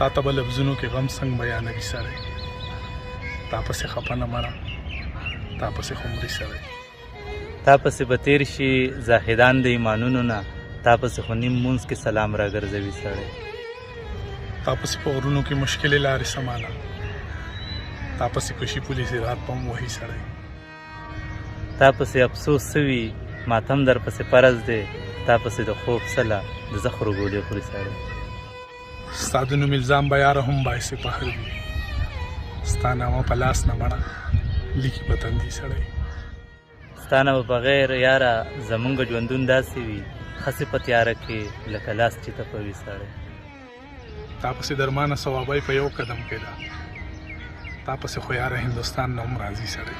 تا ته به لفظونو کې غم څنګه بیانوي سړی تا پسې خفه نه مړه تا پسې خو مري سړی تا پسې به تیر شي زاهدان د ایمانونو نه تا پسې خو نیم مونځ کې سلام راګرځوي سړی تا پسې په غرونو کې مشکلې لارې سماله تا پسې کشي پولیسي رات پم وهي سړی تا پسې افسوس سوي ماتم در پسې فرض دی تا پسې د خوب سله د زخرو ګولې خوري سړی ستا د نوم الزام به یاره هم باعث فخر وي ستا نامه په لاس نه مړه لیکي په تندي سړی ستا نه به بغیر یاره زمونږ ژوندون داسې وي خسې په تیاره کې لکه لاس چې تپوي سړی تا پسې درمانه ثوابی په یو قدم کې ده تا پسې خو یاره هندوستان نه هم راځي سړی